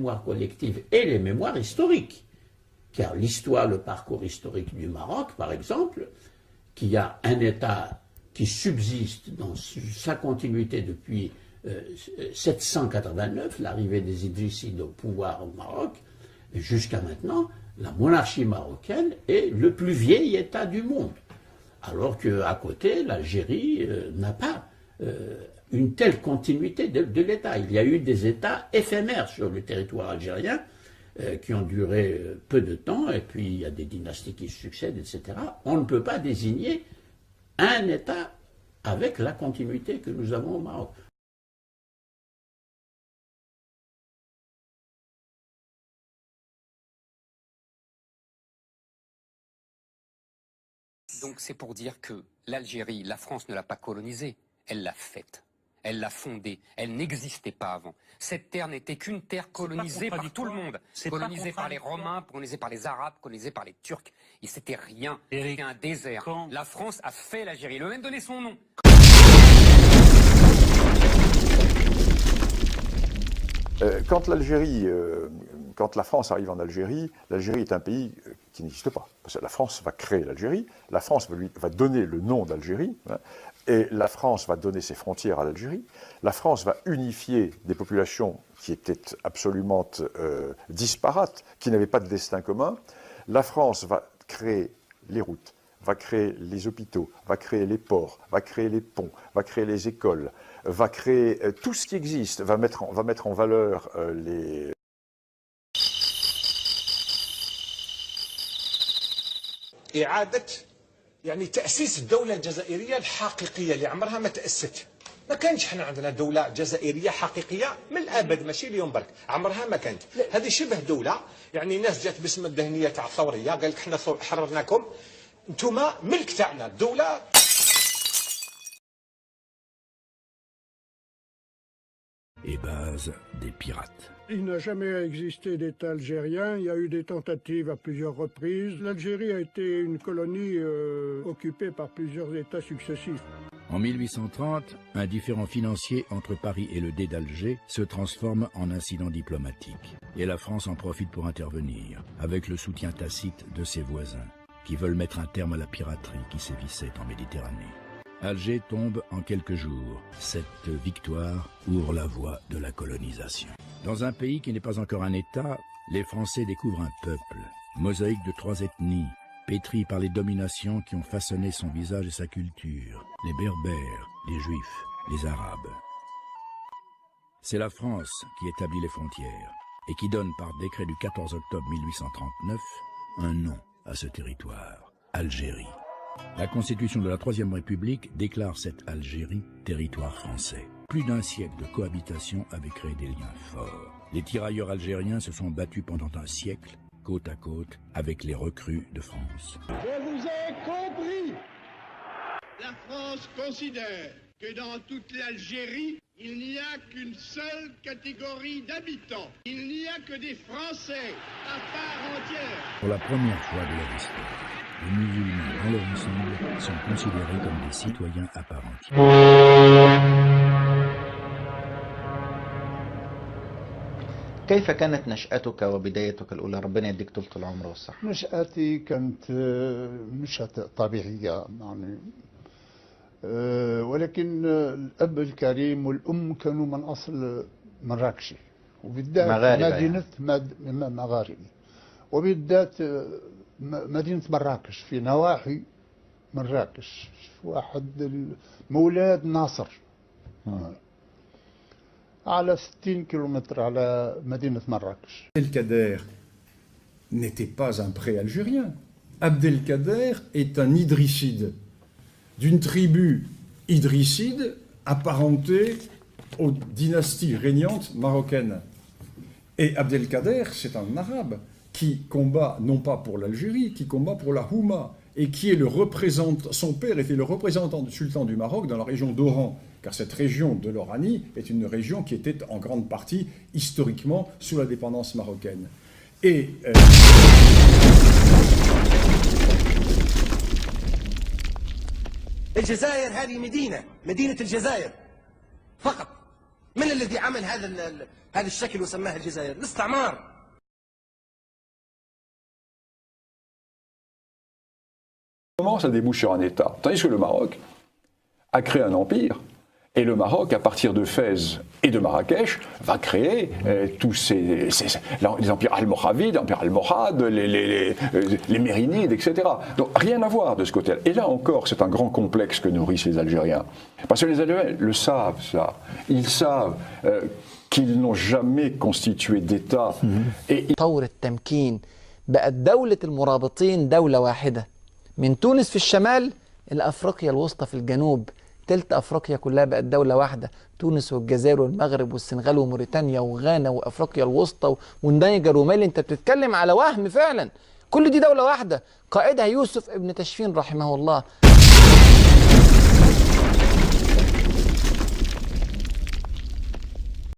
mémoire collective et les mémoires historiques. Car l'histoire, le parcours historique du Maroc, par exemple, qui a un État qui subsiste dans sa continuité depuis 789, l'arrivée des Idrissides au pouvoir au Maroc, jusqu'à maintenant, la monarchie marocaine est le plus vieil État du monde. Alors qu'à côté, l'Algérie n'a pas une telle continuité de l'État. Il y a eu des États éphémères sur le territoire algérien qui ont duré peu de temps, et puis il y a des dynasties qui succèdent, etc. On ne peut pas désigner un État avec la continuité que nous avons au Maroc. Donc c'est pour dire que l'Algérie, la France ne l'a pas colonisée, elle l'a faite. Elle l'a fondée, elle n'existait pas avant. Cette terre n'était qu'une terre colonisée par tout le monde. Colonisée par les Romains, colonisée par les Arabes, colonisée par les Turcs. Et c'était rien, c'était un désert. La France a fait l'Algérie, elle a même donné son nom. Quand la France arrive en Algérie, l'Algérie est un pays qui n'existe pas. Parce que la France va créer l'Algérie, la France va donner le nom d'Algérie, hein, et la France va donner ses frontières à l'Algérie. La France va unifier des populations qui étaient absolument disparates, qui n'avaient pas de destin commun. La France va créer les routes, va créer les hôpitaux, va créer les ports, va créer les ponts, va créer les écoles, va créer tout ce qui existe, va mettre en valeur les... إعادة يعني تأسيس الدولة الجزائرية الحقيقية اللي عمرها ما تأسست. ما كانش حنا عندنا دولة جزائرية حقيقية من الأبد، ماشي اليوم برك، عمرها ما كانت. هذه شبه دولة، يعني ناس جات باسم الدهنية تاع الثورية، قال لك حنا حررناكم، انتوما ملك تاعنا، الدولة. Et base des pirates. Il n'a jamais existé d'État algérien, il y a eu des tentatives à plusieurs reprises. L'Algérie a été une colonie occupée par plusieurs États successifs. En 1830, un différend financier entre Paris et le Dey d'Alger se transforme en incident diplomatique. Et la France en profite pour intervenir, avec le soutien tacite de ses voisins, qui veulent mettre un terme à la piraterie qui sévissait en Méditerranée. Alger tombe en quelques jours. Cette victoire ouvre la voie de la colonisation. Dans un pays qui n'est pas encore un État, les Français découvrent un peuple, mosaïque de 3 ethnies, pétri par les dominations qui ont façonné son visage et sa culture, les Berbères, les Juifs, les Arabes. C'est la France qui établit les frontières et qui donne par décret du 14 octobre 1839 un nom à ce territoire, Algérie. La Constitution de la Troisième République déclare cette Algérie territoire français. Plus d'un siècle de cohabitation avait créé des liens forts. Les tirailleurs algériens se sont battus pendant un siècle, côte à côte, avec les recrues de France. Je vous ai compris. La France considère que dans toute l'Algérie, il n'y a qu'une seule catégorie d'habitants. Il n'y a que des Français à part entière. Pour la première fois de leur histoire, les musulmans dans leur ensemble sont considérés comme des citoyens à part entière. كيف كانت نشأتك وبدايتك الأولى؟ ربنا يديك طول العمر والصحة. نشأتي كانت نشأة طبيعية يعني، ولكن الأب الكريم والأم كانوا من أصل مراكشي، وبالذات مدينة مغاربي، وبالذات مدينة مراكش في نواحي مراكش، واحد مولاد ناصر على 60 كيلومتر على مدينة مراكش. Abdelkader n'était pas un pré-algérien. Abdelkader est un idrisside, d'une tribu idrisside apparentée aux dynasties régnantes marocaines. Et Abdelkader, c'est un arabe qui combat non pas pour l'Algérie, qui combat pour la Houma, et qui est le représentant, son père était le représentant du sultan du Maroc dans la région d'Oran, car cette région de l'Oranie est une région qui était en grande partie historiquement sous la dépendance marocaine. Et الجزائر هذه مدينة الجزائر فقط، من الذي عمل هذا الشكل وسماه الجزائر؟ الاستعمار. Ça débouche sur un État. Tandis que le Maroc a créé un empire, et le Maroc, à partir de Fès et de Marrakech, va créer tous les empires almoravides, l'empire almohade, les mérinides, etc. Donc rien à voir de ce côté-là. Et là encore, c'est un grand complexe que nourrissent les Algériens. Parce que les Algériens le savent, ça. Ils savent qu'ils n'ont jamais constitué d'État. طور التمكين بقت دولة المرابطين دولة واحدة من تونس في الشمال إلى أفريقيا الوسطى في الجنوب. تلت أفريقيا كلها بقت دولة واحدة، تونس والجزائر والمغرب والسنغال وموريتانيا وغانا وأفريقيا الوسطى والنيجر ومالي. أنت بتتكلم على وهم فعلا. كل دي دولة واحدة قائدها يوسف ابن تشفين رحمه الله.